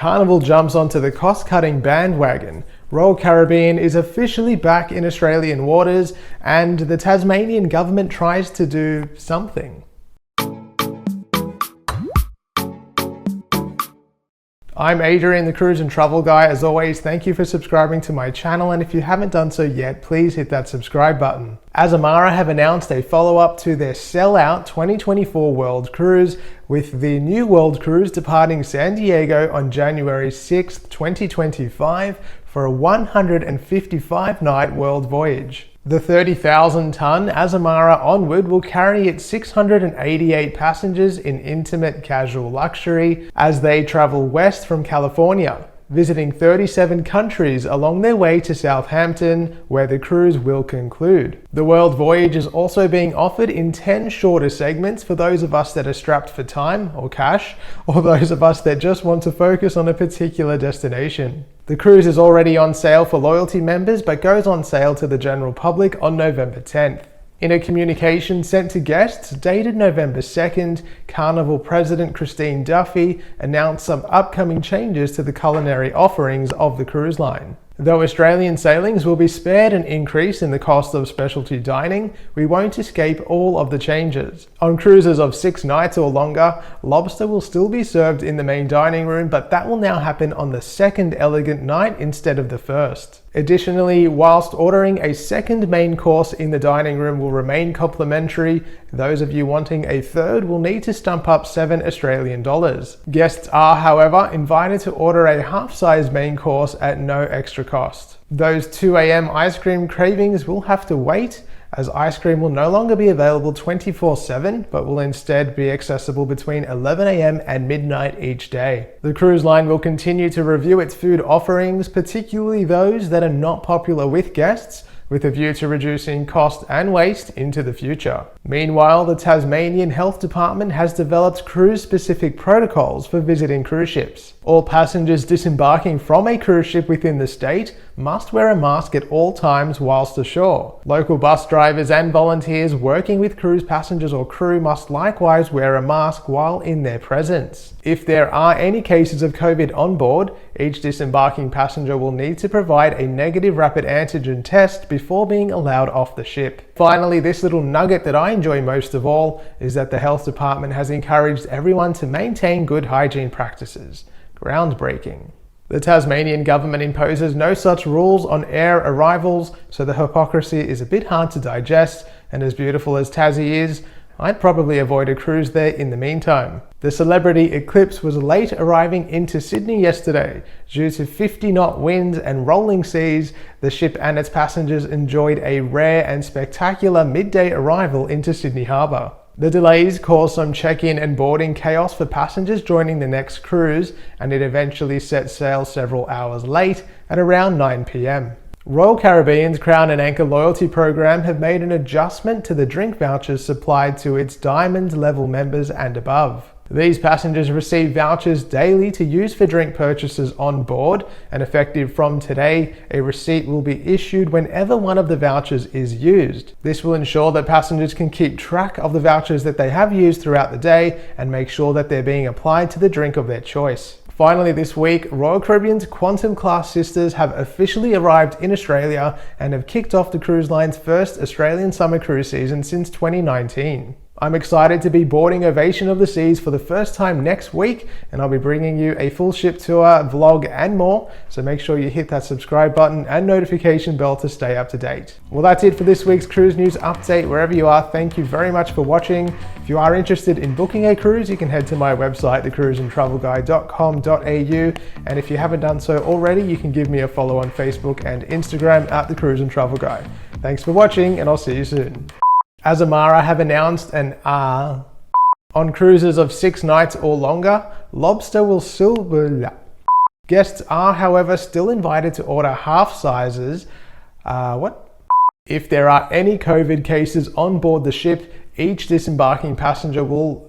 Carnival jumps onto the cost-cutting bandwagon. Royal Caribbean is officially back in Australian waters, and the Tasmanian government tries to do something. I'm Adrian, the Cruise and Travel Guy. As always, thank you for subscribing to my channel, and if you haven't done so yet, please hit that subscribe button. Azamara have announced a follow-up to their sellout 2024 World Cruise, with the new World Cruise departing San Diego on January 6th, 2025 for a 155-night world voyage. The 30,000-ton Azamara Onward will carry its 688 passengers in intimate casual luxury as they travel west from California, visiting 37 countries along their way to Southampton, where the cruise will conclude. The World Voyage is also being offered in 10 shorter segments for those of us that are strapped for time or cash, or those of us that just want to focus on a particular destination. The cruise is already on sale for loyalty members, but goes on sale to the general public on November 10th. In a communication sent to guests dated November 2nd, Carnival President Christine Duffy announced some upcoming changes to the culinary offerings of the cruise line. Though Australian sailings will be spared an increase in the cost of specialty dining, we won't escape all of the changes. On cruises of 6 nights or longer, lobster will still be served in the main dining room, but that will now happen on the second elegant night instead of the first. Additionally, whilst ordering a second main course in the dining room will remain complimentary, those of you wanting a third will need to stump up $7 Australian. Guests are, however, invited to order a half-size main course at no extra cost. Those 2 a.m. ice cream cravings will have to wait, as ice cream will no longer be available 24/7, but will instead be accessible between 11 a.m. and midnight each day. The cruise line will continue to review its food offerings, particularly those that are not popular with guests, with a view to reducing cost and waste into the future. Meanwhile, the Tasmanian Health Department has developed cruise-specific protocols for visiting cruise ships. All passengers disembarking from a cruise ship within the state must wear a mask at all times whilst ashore. Local bus drivers and volunteers working with cruise passengers or crew must likewise wear a mask while in their presence. If there are any cases of COVID on board, each disembarking passenger will need to provide a negative rapid antigen test before being allowed off the ship. Finally, this little nugget that I enjoy most of all is that the health department has encouraged everyone to maintain good hygiene practices. Groundbreaking. The Tasmanian government imposes no such rules on air arrivals, so the hypocrisy is a bit hard to digest, and as beautiful as Tassie is, I'd probably avoid a cruise there in the meantime. The Celebrity Eclipse was late arriving into Sydney yesterday. Due to 50-knot winds and rolling seas, the ship and its passengers enjoyed a rare and spectacular midday arrival into Sydney Harbour. The delays caused some check-in and boarding chaos for passengers joining the next cruise, and it eventually set sail several hours late at around 9 p.m. Royal Caribbean's Crown and Anchor loyalty program have made an adjustment to the drink vouchers supplied to its Diamond level members and above. These passengers receive vouchers daily to use for drink purchases on board, and effective from today, a receipt will be issued whenever one of the vouchers is used. This will ensure that passengers can keep track of the vouchers that they have used throughout the day and make sure that they're being applied to the drink of their choice. Finally this week, Royal Caribbean's Quantum Class sisters have officially arrived in Australia and have kicked off the cruise line's first Australian summer cruise season since 2019. I'm excited to be boarding Ovation of the Seas for the first time next week, and I'll be bringing you a full ship tour, vlog and more, so make sure you hit that subscribe button and notification bell to stay up to date. Well, that's it for this week's cruise news update. Wherever you are, thank you very much for watching. If you are interested in booking a cruise, you can head to my website, thecruiseandtravelguy.com.au, and if you haven't done so already, you can give me a follow on Facebook and Instagram at The Cruise and Travel Guy. Thanks for watching, and I'll see you soon. Azamara have announced an on cruises of 6 nights or longer, lobster will still be. Guests are, however, still invited to order half sizes. If there are any COVID cases on board the ship, each disembarking passenger will